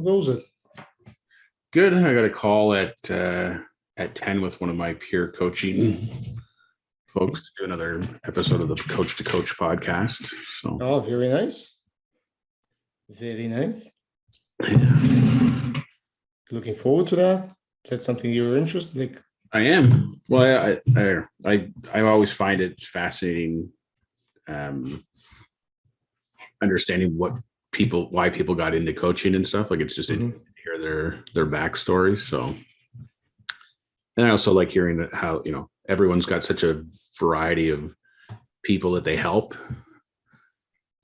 goes it? Good. I got a call at 10 with one of my peer coaching folks to do another episode of the Coach to Coach podcast. So, Oh, very nice. Very nice. yeah, Looking forward to that. Is that something you're interested? Like, I am. Well, I always find it fascinating, understanding why people got into coaching and stuff. Like it's just interesting to hear their backstories. So, and I also like hearing that how everyone's got such a variety of people that they help.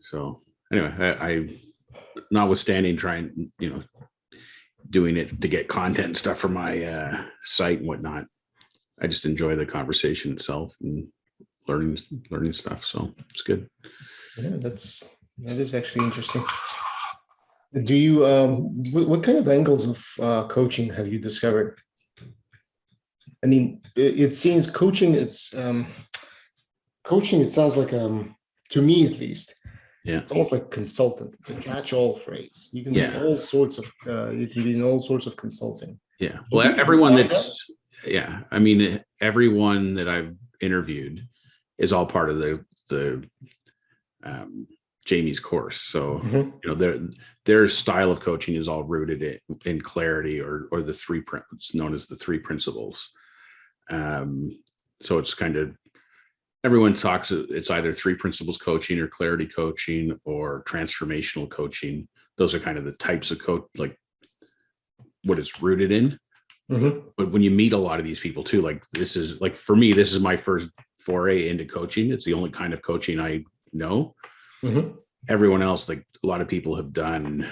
So anyway, I notwithstanding trying doing it to get content and stuff for my site and whatnot, I just enjoy the conversation itself and learning stuff. So it's good. yeah, that is actually interesting. Do you what kind of angles of coaching have you discovered? I mean, it seems coaching. It's coaching. It sounds like to me at least. Yeah, it's almost like consultant. It's a catch-all phrase. You can be all sorts of. You can be in all sorts of consulting. Yeah. Well, everyone I mean, everyone that I've interviewed is all part of the Jamie's course. So their style of coaching is all rooted in clarity or it's known as the three principles. So it's kind of everyone talks. It's either three principles coaching or clarity coaching or transformational coaching. Those are kind of the types of like what it's rooted in. But when you meet a lot of these people too, like this is like for me, this is my first foray into coaching. It's the only kind of coaching I know. Everyone else, like a lot of people have done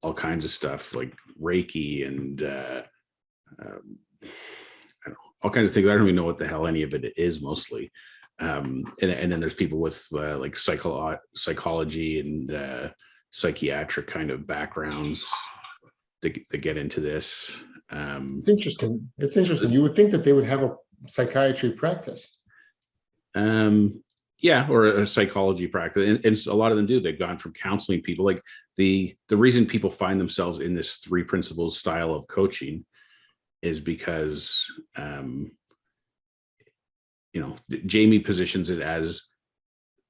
all kinds of stuff like Reiki and all kinds of things. I don't even know what the hell any of it is mostly. And then there's people with like psychology and psychiatric kind of backgrounds that get into this. It's interesting. It's interesting. You would think that they would have a psychiatry practice. Yeah, or a psychology practice. And a lot of them do. They've gone from counseling people. Like the reason people find themselves in this three principles style of coaching is because, Jamie positions it as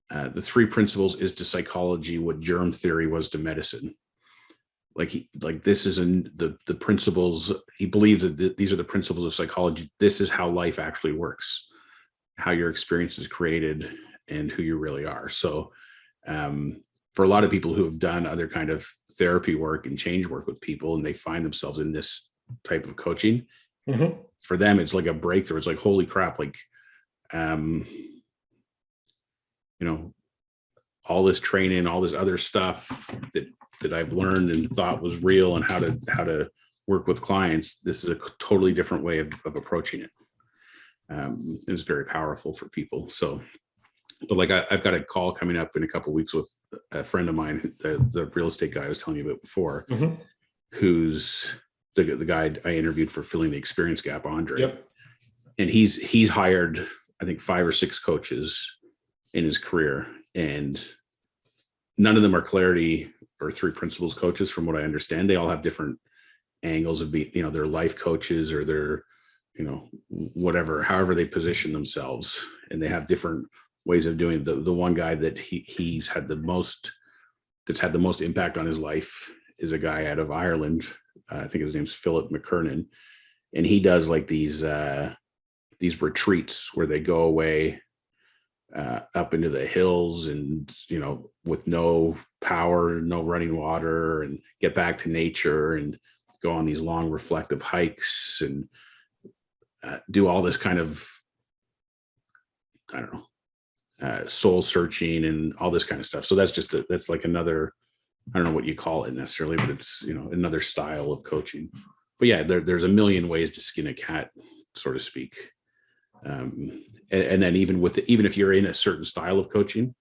the three principles is to psychology what germ theory was to medicine. This is the principles. He believes that these are the principles of psychology. This is how life actually works, how your experience is created and who you really are. So for a lot of people who have done other kind of therapy work and change work with people, and they find themselves in this type of coaching, for them, it's like a breakthrough. It's like, holy crap, like, all this training, all this other stuff that I've learned and thought was real and how to work with clients. This is a totally different way of approaching it. It was very powerful for people. So, but like I've got a call coming up in a couple of weeks with a friend of mine, the real estate guy I was telling you about before, who's the guy I interviewed for Filling the Experience Gap, Andre. Yep. And he's hired, I think, 5 or 6 coaches in his career, and none of them are clarity or three principles coaches, from what I understand. They all have different angles of being, they're life coaches or they're, however they position themselves, and they have different ways of doing it. The one guy that he's had the most impact on his life is a guy out of Ireland. I think his name's Philip McKernan, and he does like these retreats where they go away up into the hills and, with no power, no running water, and get back to nature and go on these long reflective hikes and do all this kind of, soul searching and all this kind of stuff. So that's like another, I don't know what you call it necessarily, but it's, another style of coaching. But yeah, there's a million ways to skin a cat, so to speak. And then even if you're in a certain style of coaching,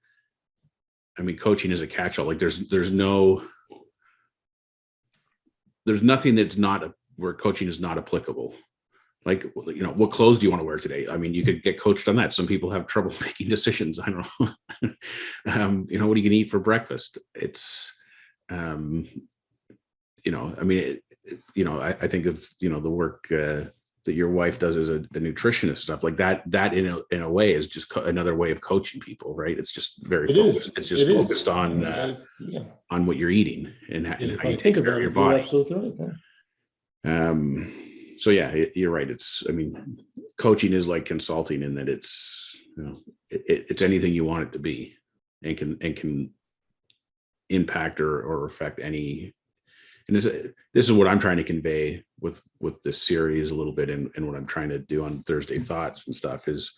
I mean, coaching is a catch-all. Like there's nothing that's not where coaching is not applicable. Like, what clothes do you want to wear today? I mean, you could get coached on that. Some people have trouble making decisions. I don't know. What are you going to eat for breakfast? It's, I mean, I think of, the work that your wife does as a nutritionist, stuff like that in a way is just another way of coaching people, right? It's just very It is. focused. It's just It is. focused on Yeah. what you're eating and If how I you think take care of about your it, you're body. absolutely right. Yeah. So yeah, you're right. I mean, coaching is like consulting in that it's, it's anything you want it to be, and can impact or affect any. And this is what I'm trying to convey with this series a little bit, and what I'm trying to do on Thursday Thoughts and stuff is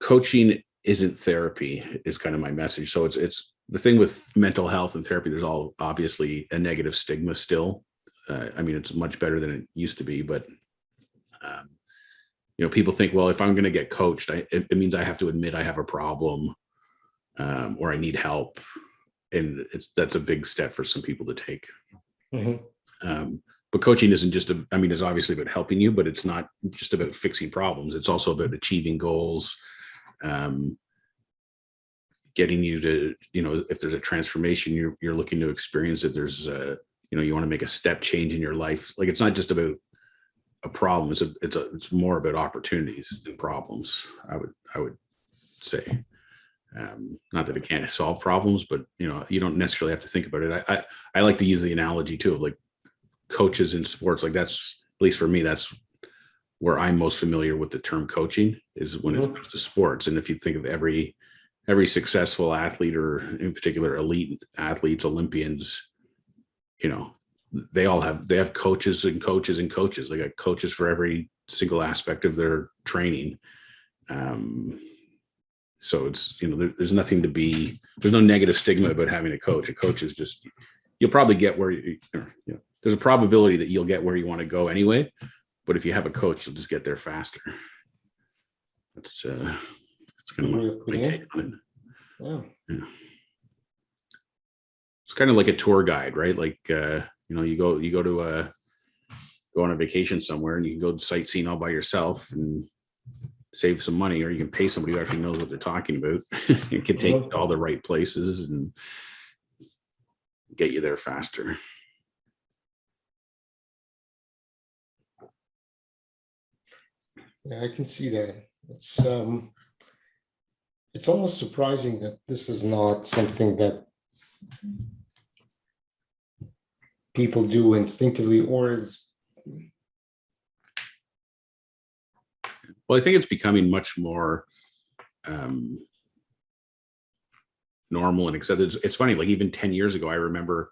coaching isn't therapy is kind of my message. So it's the thing with mental health and therapy. There's all obviously a negative stigma still. I mean, it's much better than it used to be, but people think, well, if I'm going to get coached, it means I have to admit I have a problem, or I need help, and that's a big step for some people to take. But coaching isn't just it's obviously about helping you, but it's not just about fixing problems. It's also about achieving goals, getting you to, if there's a transformation you're looking to experience, if there's you want to make a step change in your life. Like, it's not just about a problem. It's more about opportunities than problems. I would say. Not that it can't solve problems, but you don't necessarily have to think about it. I like to use the analogy too of like coaches in sports. Like, that's, at least for me, that's where I'm most familiar with the term coaching, is when it comes to sports. And if you think of every successful athlete, or in particular elite athletes, Olympians, they have coaches and coaches and coaches. They got coaches for every single aspect of their training. So it's, there's no negative stigma about having a coach. A coach is just, you'll probably get where there's a probability that you'll get where you want to go anyway. But if you have a coach, you'll just get there faster. That's kind of my take on it. Yeah. It's kind of like a tour guide, right? Like, you go on a vacation somewhere, and you can go sightseeing all by yourself and save some money, or you can pay somebody who actually knows what they're talking about and can take you to all the right places and get you there faster. Yeah, I can see that. It's almost surprising that this is not something that people do instinctively, or is. Well, I think it's becoming much more normal and accepted. It's funny, like even 10 years ago, I remember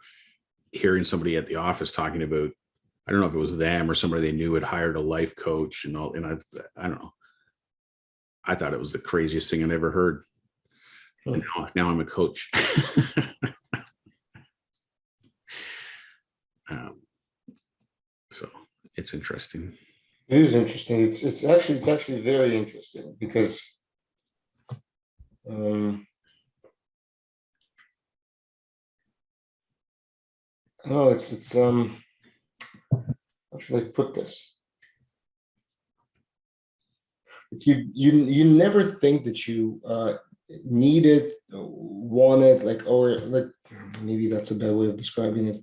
hearing somebody at the office talking about, I don't know if it was them or somebody they knew had hired a life coach and all. And I don't know. I thought it was the craziest thing I'd ever heard. And now I'm a coach. So it's interesting. It is interesting. It's actually very interesting, because it's how should I put this? You never think that you need it, want it, like, or like, maybe that's a bad way of describing it.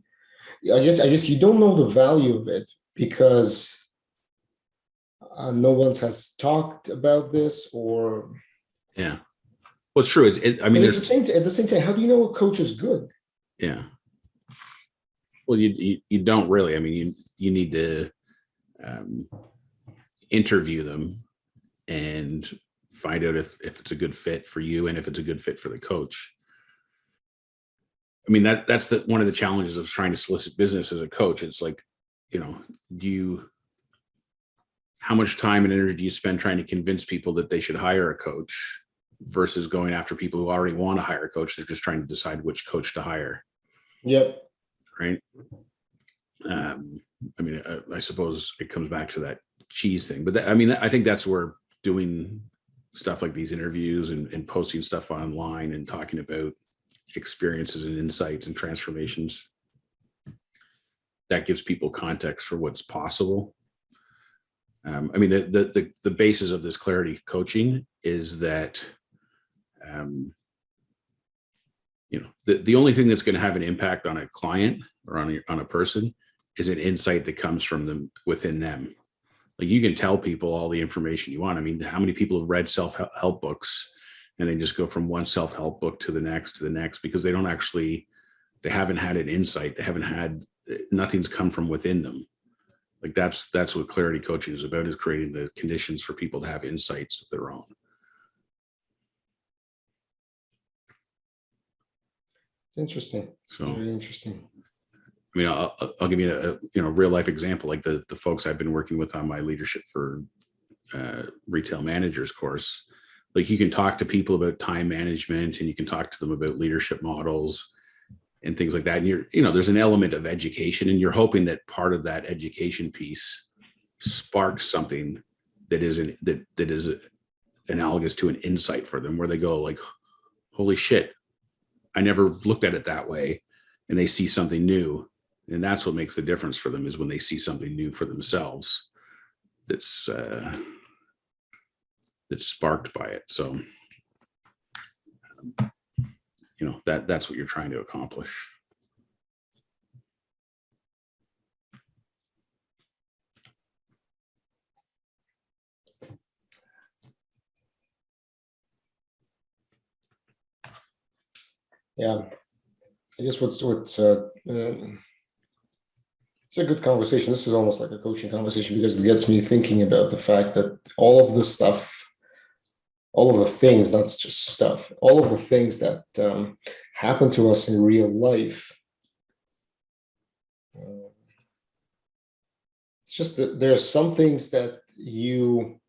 I guess you don't know the value of it, because no one has talked about this, or. Yeah. Well, it's true. I mean, at the same time, how do you know a coach is good? Yeah. Well, you don't really. I mean, you need to interview them and find out if it's a good fit for you, and if it's a good fit for the coach. I mean, that's one of the challenges of trying to solicit business as a coach. It's like, how much time and energy do you spend trying to convince people that they should hire a coach, versus going after people who already want to hire a coach? They're just trying to decide which coach to hire. Yep. Right. I mean, I suppose it comes back to that cheese thing, but I think that's where doing stuff like these interviews and posting stuff online and talking about experiences and insights and transformations, that gives people context for what's possible. I mean, the basis of this clarity coaching is that the only thing that's going to have an impact on a client or on a person is an insight that comes from them within them. Like, you can tell people all the information you want. I mean, how many people have read self-help books and they just go from one self-help book to the next because they haven't had an insight. Nothing's come from within them. Like, that's what clarity coaching is about, is creating the conditions for people to have insights of their own. It's interesting. So, very interesting. I mean, I'll give you a real life example. Like the folks I've been working with on my leadership for retail managers course. Like, you can talk to people about time management, and you can talk to them about leadership models and things like that. And there's an element of education, and you're hoping that part of that education piece sparks something that is analogous to an insight for them, where they go like, holy shit, I never looked at it that way. And they see something new. And that's what makes the difference for them, is when they see something new for themselves that's sparked by it. So, that's what you're trying to accomplish. Yeah, I guess it's a good conversation. This is almost like a coaching conversation, because it gets me thinking about the fact that all of the stuff, all of the things, not just stuff, all of the things that happen to us in real life, it's just that there are some things that you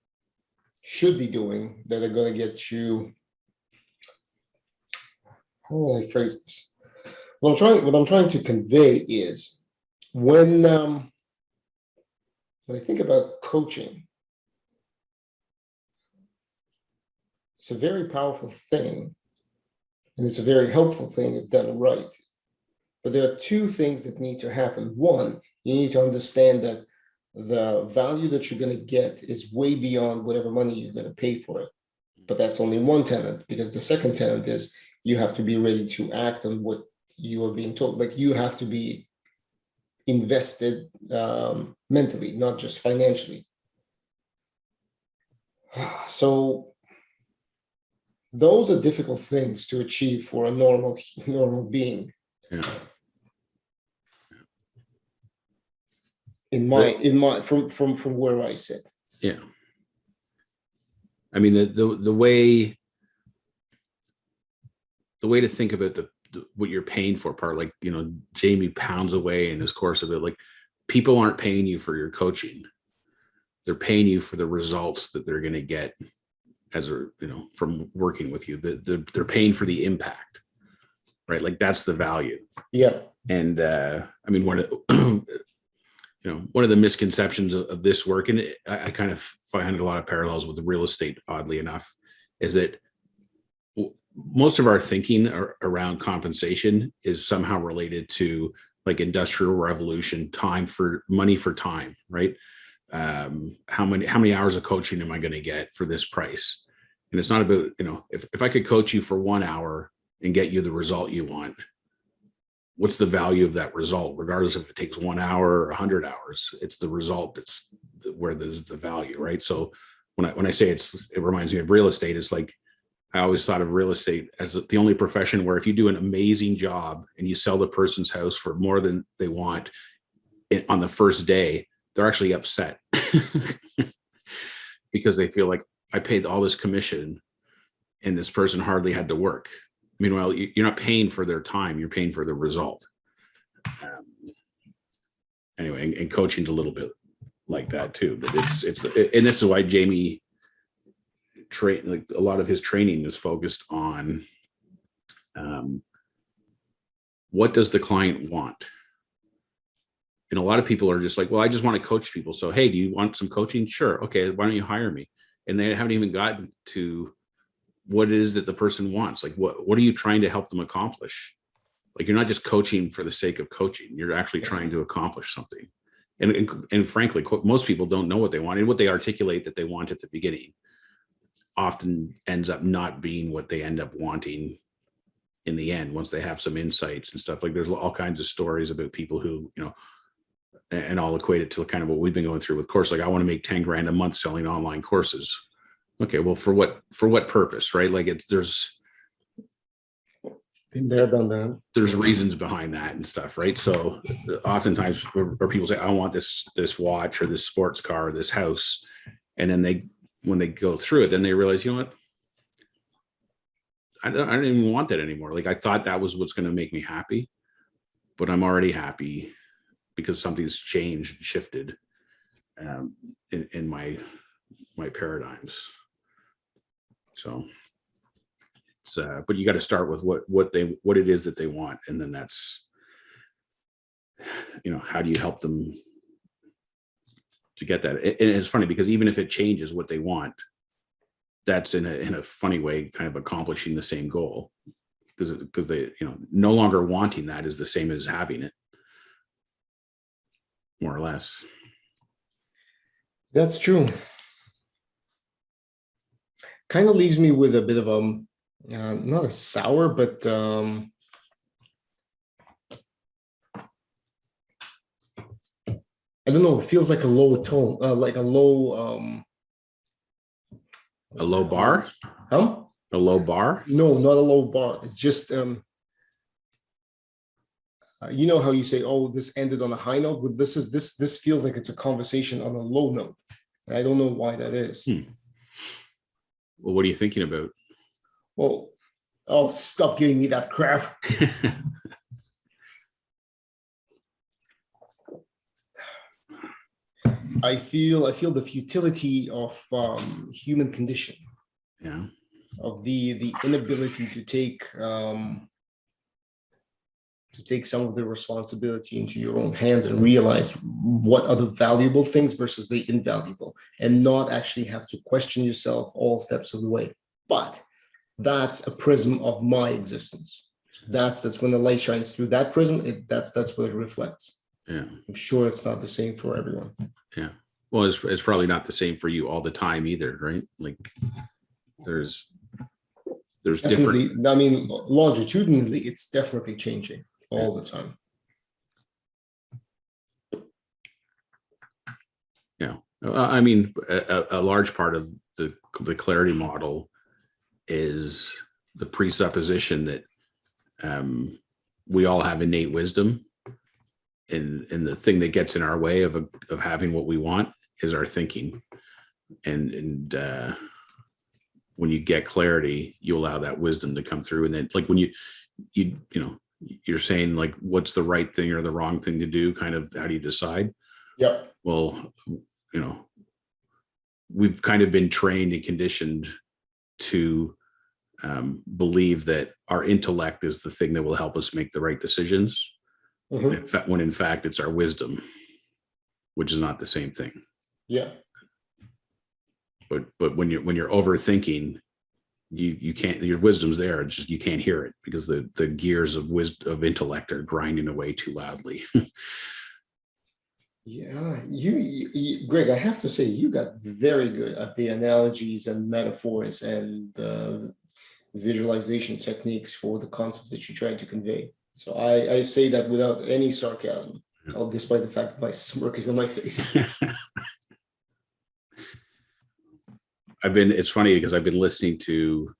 should be doing that are going to get you, how will I phrase this? What I'm trying to convey is, when I think about coaching, it's a very powerful thing, and it's a very helpful thing if done right. But there are two things that need to happen. One, you need to understand that the value that you're going to get is way beyond whatever money you're going to pay for it. But that's only one tenet, because the second tenet is you have to be ready to act on what you are being told. Like, you have to be invested mentally, not just financially. So those are difficult things to achieve for a normal being. Yeah. In my from where I sit. Yeah. I mean, the way to think about what you're paying for part, like, Jamie pounds away in his course of it. Like, people aren't paying you for your coaching. They're paying you for the results that they're going to get from working with you. They're paying for the impact, right? Like, that's the value. Yeah. And I mean, one of the misconceptions of this work, and I kind of find a lot of parallels with the real estate, oddly enough, is that most of our thinking around compensation is somehow related to, like, industrial revolution, money for time, right? How many hours of coaching am I going to get for this price? And it's not about, if I could coach you for 1 hour and get you the result you want, what's the value of that result? Regardless if it takes 1 hour or 100 hours, it's the result that's where there's the value, right? So when I say it reminds me of real estate, it's like, I always thought of real estate as the only profession where if you do an amazing job and you sell the person's house for more than they want on the first day, they're actually upset because they feel like, I paid all this commission and this person hardly had to work. Meanwhile, you're not paying for their time, you're paying for the result. Anyway, and coaching's a little bit like that too, but and this is why Jamie like a lot of his training is focused on what does the client want? And a lot of people are just like, well, I just want to coach people. So, hey, do you want some coaching? Sure. Okay. Why don't you hire me? And they haven't even gotten to what it is that the person wants. Like, what are you trying to help them accomplish? Like, you're not just coaching for the sake of coaching. You're actually trying to accomplish something. And frankly, most people don't know what they want, and what they articulate that they want at the beginning often ends up not being what they end up wanting in the end, once they have some insights and stuff. Like there's all kinds of stories about people who, and I'll equate it to kind of what we've been going through with course. Like I want to make 10 grand a month selling online courses. Okay, well, for what purpose, right? Like there's Been there, done that. there's reasons behind that and stuff, right? So oftentimes, or people say, I want this watch or this sports car or this house, and then when they go through it, then they realize, you know what? I don't even want that anymore. Like I thought that was what's going to make me happy, but I'm already happy because something's changed and shifted in my paradigms. So it's but you got to start with what it is that they want, and then that's how do you help them to get that. And it's funny because even if it changes what they want, that's in a funny way kind of accomplishing the same goal, because they no longer wanting that is the same as having it, more or less. That's true. Kind of leaves me with a bit of not a sour, but I don't know. It feels like a low tone, like a low A low bar? Huh? A low bar? No, not a low bar. It's just you know how you say, "Oh, this ended on a high note," but this feels like it's a conversation on a low note. And I don't know why that is. Well, what are you thinking about? Well, oh, stop giving me that crap. I feel the futility of human condition. Yeah. Of the inability to take some of the responsibility into your own hands and realize what are the valuable things versus the invaluable, and not actually have to question yourself all steps of the way. But that's a prism of my existence. That's when the light shines through that prism. That's what it reflects. Yeah. I'm sure it's not the same for everyone. Yeah. Well, it's probably not the same for you all the time either, right? Like there's Definitely, different. I mean, longitudinally, it's definitely changing all the time. Yeah. I mean, a large part of the clarity model is the presupposition that we all have innate wisdom, and the thing that gets in our way of having what we want is our thinking. And when you get clarity, you allow that wisdom to come through. And then, like when you're saying like, what's the right thing or the wrong thing to do? Kind of, how do you decide? Yep. Well, we've kind of been trained and conditioned to believe that our intellect is the thing that will help us make the right decisions. Mm-hmm. When in fact it's our wisdom, which is not the same thing. Yeah. But when you're overthinking, you can't. Your wisdom's there. It's just you can't hear it because the gears of wisdom of intellect are grinding away too loudly. Yeah, you, Greg, I have to say you got very good at the analogies and metaphors and visualization techniques for the concepts that you try to convey. So I say that without any sarcasm, despite the fact that my smirk is on my face. It's funny because I've been listening to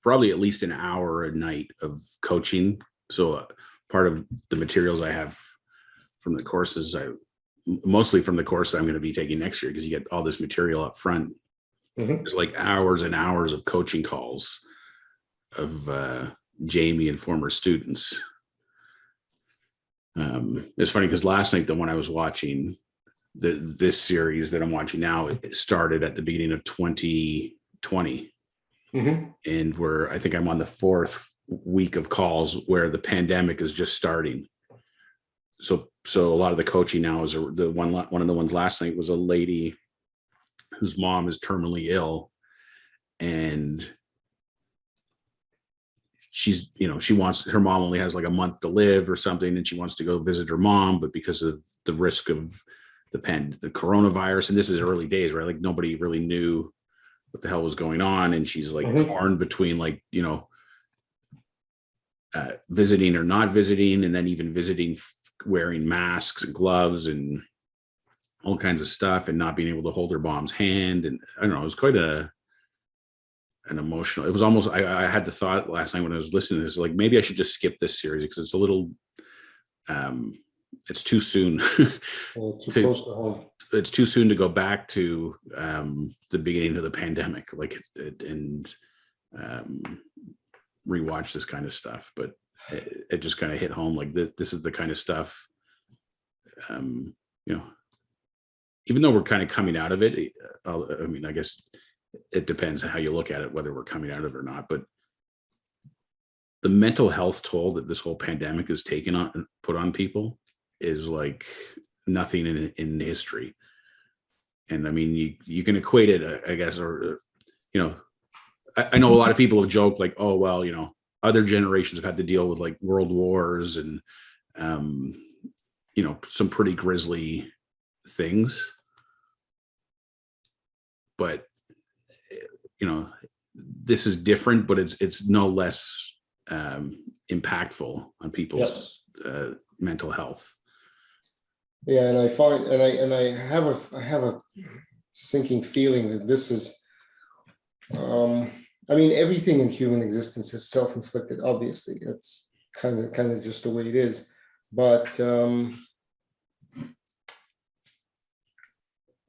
probably at least an hour a night of coaching. So part of the materials I have from the courses, mostly from the course that I'm going to be taking next year, because you get all this material up front. Mm-hmm. It's like hours and hours of coaching calls of Jamie and former students. It's funny because last night, the one I was watching, this series that I'm watching now, it started at the beginning of 2020. Mm-hmm. And I think I'm on the 4th week of calls where the pandemic is just starting. So a lot of the coaching now is one of the ones last night was a lady whose mom is terminally ill, and she's, her mom only has like a month to live or something, and she wants to go visit her mom, but because of the risk of the coronavirus, and this is early days, right? Like nobody really knew what the hell was going on, and she's like torn between like, visiting or not visiting, and then even visiting wearing masks and gloves and all kinds of stuff, and not being able to hold their mom's hand. And I don't know, it was quite an emotional, it was almost, I had the thought last night when I was listening to this, like maybe I should just skip this series because it's a little, it's too soon. Too close to home. It's too soon to go back to the beginning of the pandemic, like and rewatch this kind of stuff. But it just kind of hit home, like this is the kind of stuff, you know, even though we're kind of coming out of it. I mean, I guess it depends on how you look at it, whether we're coming out of it or not. But the mental health toll that this whole pandemic has put on people is like nothing in history. And I mean, you can equate it, I guess, or, you know, I know a lot of people have joked like, oh, well, you know, other generations have had to deal with like world wars and, you know, some pretty grisly things. But, you know, this is different, but it's no less impactful on people's mental health. Yeah, and I find, and I have a sinking feeling that this is, I mean, everything in human existence is self-inflicted. Obviously, it's kind of just the way it is. But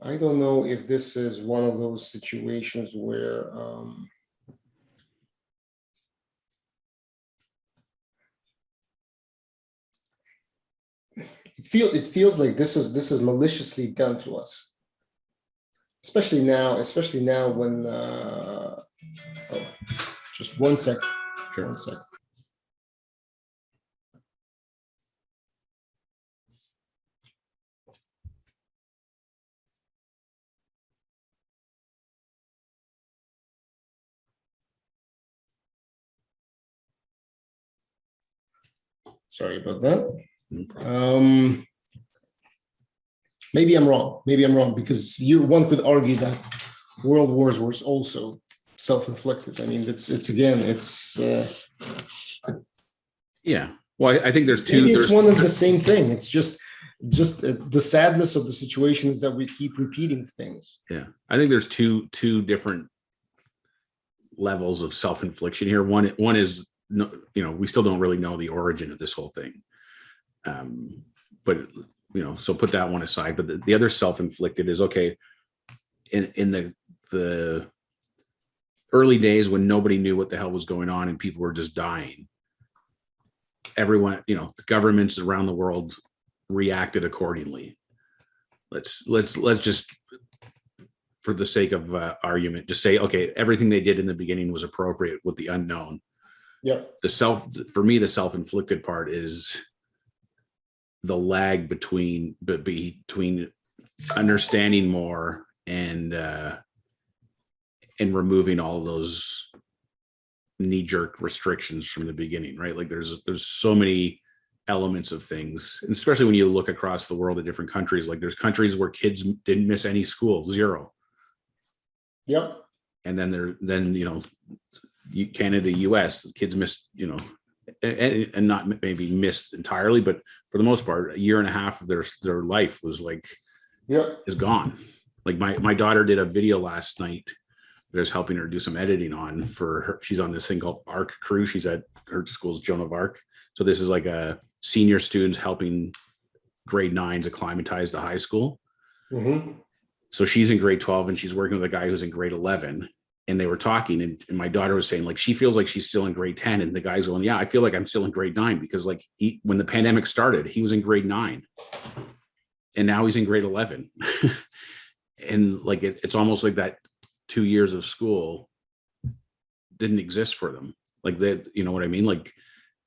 I don't know if this is one of those situations where it feels like this is maliciously done to us, especially now when just 1 sec. Sure. 1 sec. Sorry about that. Maybe I'm wrong because one could argue that world wars were also self-inflicted. I mean, it's Yeah. Well, I think there's two. Maybe it's one of the same thing. It's just the sadness of the situation is that we keep repeating things. Yeah, I think there's two different levels of self-infliction here. One is, you know, we still don't really know the origin of this whole thing, but you know, so put that one aside. But the other self-inflicted is, okay, in the early days when nobody knew what the hell was going on and people were just dying, everyone, you know, the governments around the world reacted accordingly. Let's just, for the sake of argument, just say, okay, everything they did in the beginning was appropriate with the unknown. Yeah. For me, the self-inflicted part is the lag between understanding more and removing all those knee-jerk restrictions from the beginning, right? Like there's so many elements of things, and especially when you look across the world at different countries, like there's countries where kids didn't miss any school, 0. Yep. And then you know, Canada, US, kids missed, you know, and not maybe missed entirely, but for the most part, a year and a half of their life was like, is gone. Like my daughter did a video last night that I was helping her do some editing on for her. She's on this thing called ARC Crew. She's at her school's Joan of Arc. So this is like a senior students helping grade 9s acclimatize to high school. Mm-hmm. So she's in grade 12 and she's working with a guy who's in grade 11. And they were talking, and my daughter was saying, like, she feels like she's still in grade 10. And the guy's going, yeah, I feel like I'm still in grade 9 because, like, when the pandemic started, he was in grade 9 and now he's in grade 11. And like, it's almost like that 2 years of school didn't exist for them. Like they, you know what I mean? Like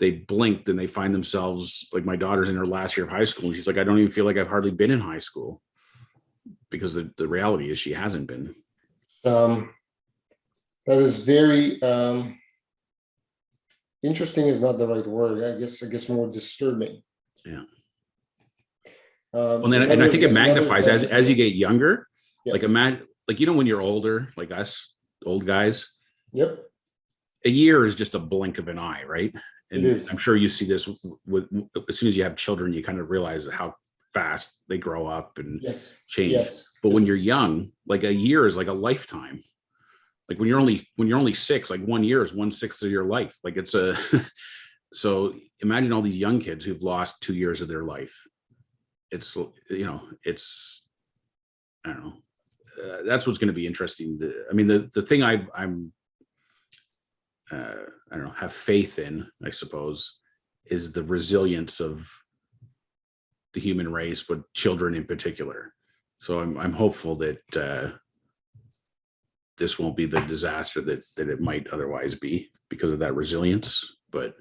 they blinked and they find themselves, like my daughter's in her last year of high school. And she's like, I don't even feel like I've hardly been in high school, because the reality is she hasn't been. That is very interesting is not the right word. I guess more disturbing. Yeah. Well, and I think it magnifies as you get younger. Yeah. Like like, you know, when you're older, like us old guys. Yep. A year is just a blink of an eye, right? It And is. I'm sure you see this with as soon as you have children, you kind of realize how fast they grow up and Yes. change. Yes. But when you're It's young, like a year is like a lifetime. Like when you're only 6, like 1 year is 1/6 of your life. Like it's a so imagine all these young kids who've lost 2 years of their life. It's it's I don't know. That's what's going to be interesting. I mean, the thing I'm I don't know, have faith in, I suppose, is the resilience of the human race, but children in particular. So I'm hopeful that this won't be the disaster that it might otherwise be because of that resilience. But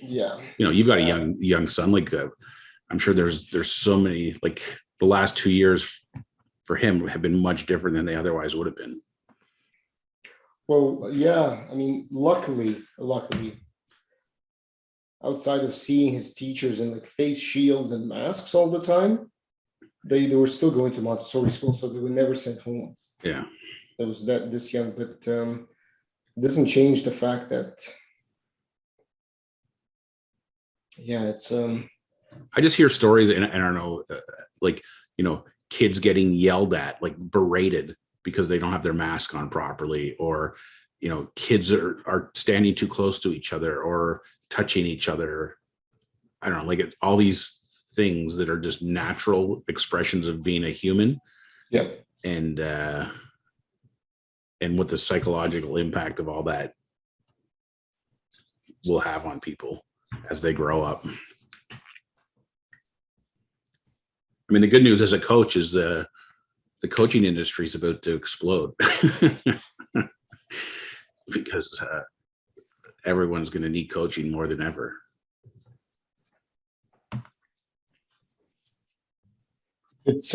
yeah. you've got a young son. Like I'm sure there's so many, like the last 2 years for him have been much different than they otherwise would have been. Well, yeah. I mean, luckily, outside of seeing his teachers in like face shields and masks all the time, they were still going to Montessori school, so they were never sent home. Yeah. That was this young, but it doesn't change the fact that it's I just hear stories, and I don't know, like kids getting yelled at, like berated because they don't have their mask on properly, or kids are standing too close to each other or touching each other. I don't know, like all these things that are just natural expressions of being a human. yeah. And what the psychological impact of all that will have on people as they grow up. I mean, the good news as a coach is the coaching industry is about to explode because everyone's going to need coaching more than ever. It's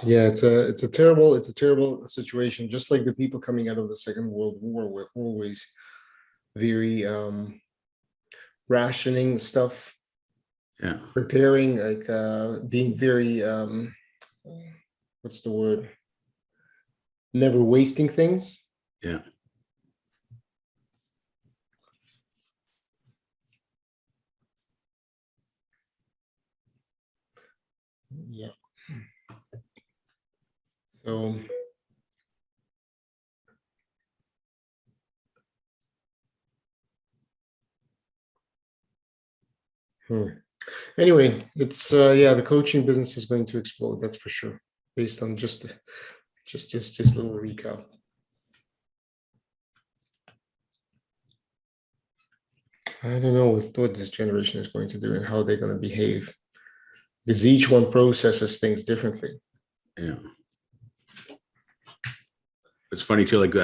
yeah, it's a terrible situation. Just like the people coming out of the Second World War were always very rationing stuff, Yeah. preparing, like being very what's the word? Never wasting things. Yeah. Yeah. So anyway, it's the coaching business is going to explode, that's for sure, based on just little recap. I don't know what this generation is going to do and how they're going to behave, because each one processes things differently. Yeah. It's funny too, like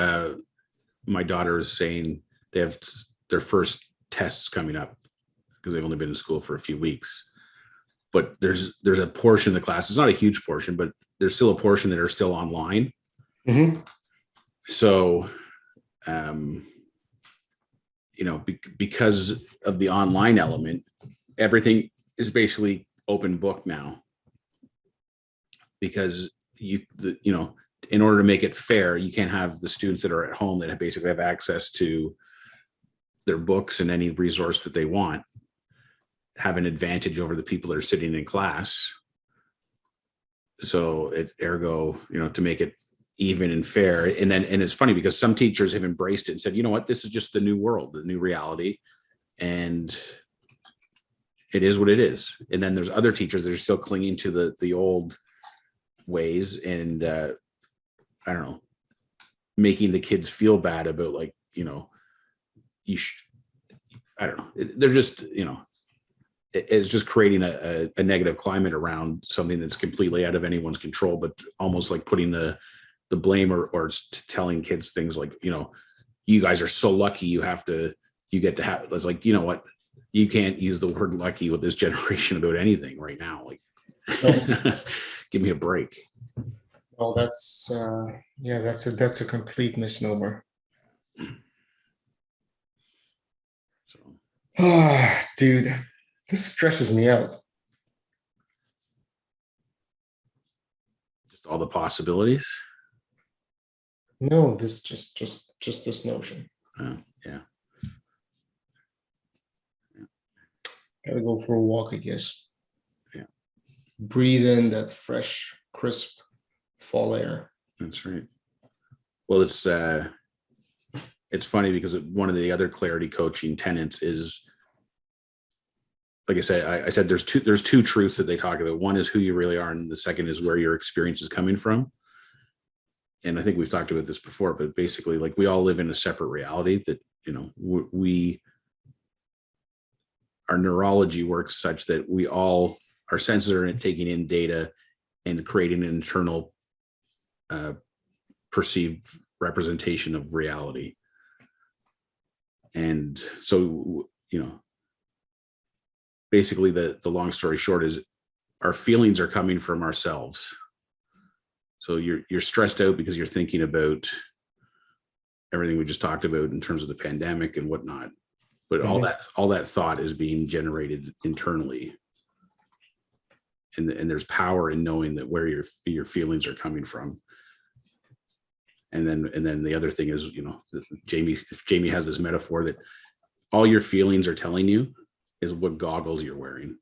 my daughter is saying they have their first tests coming up because they've only been in school for a few weeks. But there's a portion of the class, it's not a huge portion, but there's still a portion that are still online. Mm-hmm. So, because of the online element, everything is basically open book now. Because in order to make it fair, you can't have the students that are at home that basically have access to their books and any resource that they want have an advantage over the people that are sitting in class. So ergo, to make it even and fair. And it's funny because some teachers have embraced it and said, you know what, this is just the new world, the new reality. And it is what it is. And then there's other teachers that are still clinging to the old ways and I don't know, making the kids feel bad about I don't know. They're just, it's just creating a negative climate around something that's completely out of anyone's control, but almost like putting the blame or telling kids things like, you guys are so lucky you get to have, it's like, you know what, you can't use the word lucky with this generation about anything right now. Like, give me a break. Well, that's that's a complete misnomer. So, dude, this stresses me out. just all the possibilities. No, this just this notion. Yeah. Gotta go for a walk, I guess. Yeah. Breathe in that fresh, crisp fall air. That's right. Well, it's funny because one of the other clarity coaching tenets is, like I said, I said there's two truths that they talk about. One is who you really are, and the second is where your experience is coming from. And I think we've talked about this before, but basically, like, we all live in a separate reality that, you know, our neurology works such that our senses are taking in data and creating an internal perceived representation of reality. And so, you know, basically the long story short is our feelings are coming from ourselves. So you're stressed out because you're thinking about everything we just talked about in terms of the pandemic and whatnot. But all that thought is being generated internally. And there's power in knowing that where your feelings are coming from. And then the other thing is, you know, Jamie has this metaphor that all your feelings are telling you is what goggles you're wearing.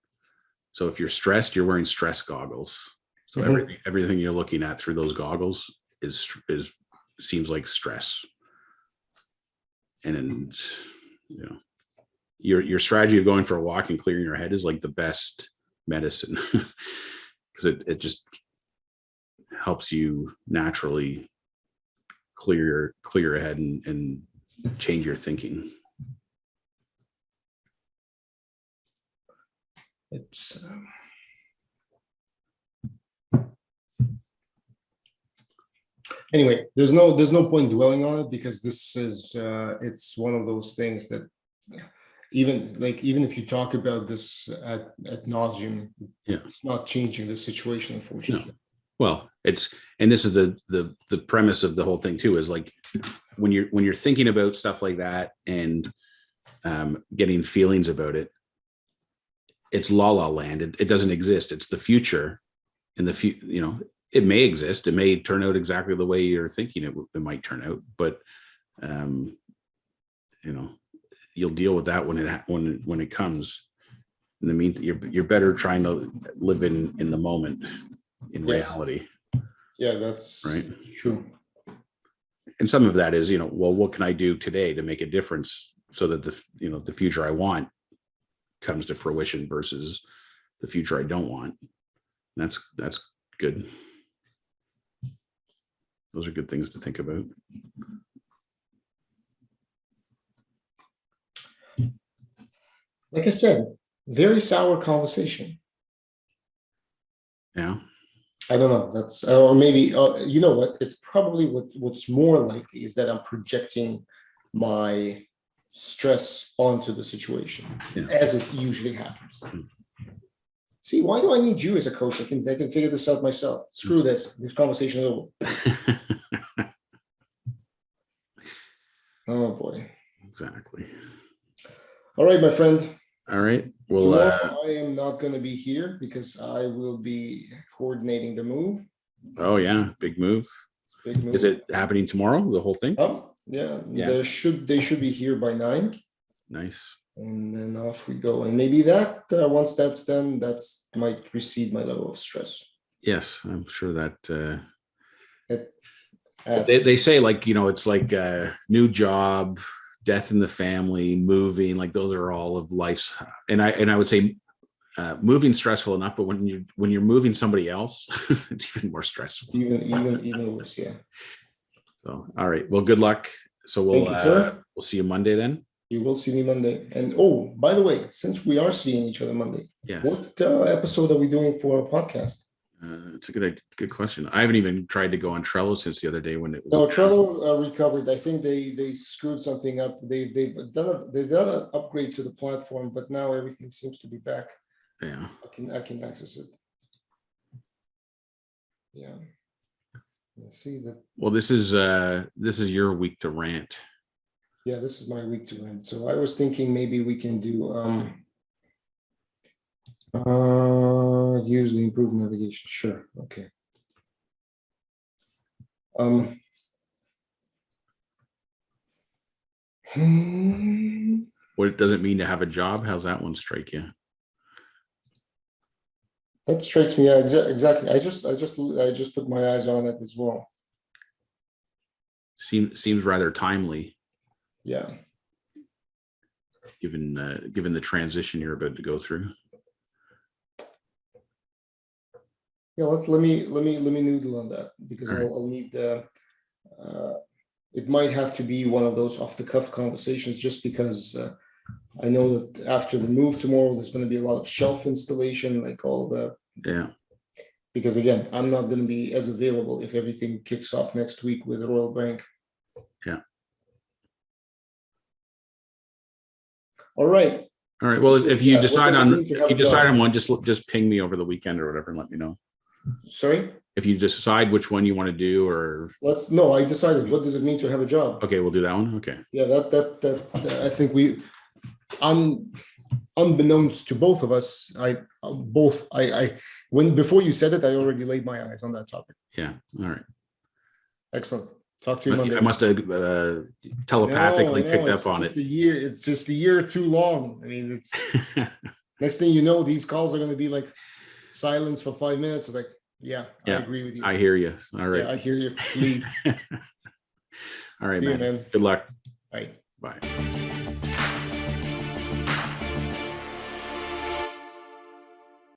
So if you're stressed, you're wearing stress goggles. So everything you're looking at through those goggles seems like stress. And then, you know, your strategy of going for a walk and clearing your head is like the best medicine, because it just helps you naturally clear your head and change your thinking. It's anyway, there's no point dwelling on it, because this is it's one of those things that even if you talk about this at nauseum, it's not changing the situation, unfortunately. No. Well, and this is the premise of the whole thing too, is like when you're thinking about stuff like that and getting feelings about it, it's la la land. It doesn't exist. It's the future, and you know, it may exist. It may turn out exactly the way you're thinking it might turn out, but you know, you'll deal with that when it comes. In the meantime, you're better trying to live in the moment, in reality. Yeah, that's right. True. And some of that is, you know, well, what can I do today to make a difference so that the future I want comes to fruition versus the future I don't want. That's good. Those are good things to think about. Like I said, very sour conversation. Yeah. I don't know. That's or maybe you know what? It's probably what's more likely is that I'm projecting my stress onto the situation, as it usually happens. See, why do I need you as a coach? I can figure this out myself. Screw this. This conversation is over. Oh boy. Exactly. All right, my friend. All right. Well, tomorrow I am not going to be here because I will be coordinating the move. Oh yeah, big move. Big move. Is it happening tomorrow? The whole thing? Yeah. They should be here by 9. Nice. And then off we go. And maybe that once that's done, that's might recede my level of stress. Yes, I'm sure that. They say, like, you know, it's like a new job, death in the family, moving, like those are all of life's, and I would say moving stressful enough, but when you're moving somebody else, it's even more stressful. Even worse, yeah. So all right, well, good luck. So we'll see you Monday then. You will see me Monday. And oh, by the way, since we are seeing each other Monday, what episode are we doing for a podcast? It's a good question. I haven't even tried to go on Trello since the other day when it was. No, Trello recovered. I think they screwed something up. They've done an upgrade to the platform, but now everything seems to be back. Yeah, I can access it. Yeah. Let's see that. Well, this is your week to rant. Yeah, this is my week to rant. So I was thinking maybe we can do use the improved navigation. Sure. Okay. What does it mean to have a job? How's that one strike you? That strikes me. Yeah, exactly. I just put my eyes on it as well. Seems rather timely, Yeah. given the transition you're about to go through. Yeah, let me noodle on that, because All right. I'll need it might have to be one of those off the cuff conversations, just because I know that after the move tomorrow, there's going to be a lot of shelf installation, like all the, Yeah. because again, I'm not going to be as available if everything kicks off next week with Royal Bank. Yeah. All right. All right. Well, if you Yeah, what decide does it on mean to have a job? one, just ping me over the weekend or whatever and let me know. Sorry? If you decide which one you want to do, or No, I decided. What does it mean to have a job? okay, we'll do that one. Okay. Yeah, I think unbeknownst to both of us, when before you said it, I already laid my eyes on that topic. Yeah. All right. Excellent. Talk to you Monday. I must have telepathically picked up on it. It's just a year too long. I mean, it's next thing you know, these calls are going to be like silence for 5 minutes. Like, yeah, I agree with you. I hear you. All right. Yeah, I hear you. Leave. All right, See you, man. man. Good luck. Bye. Bye.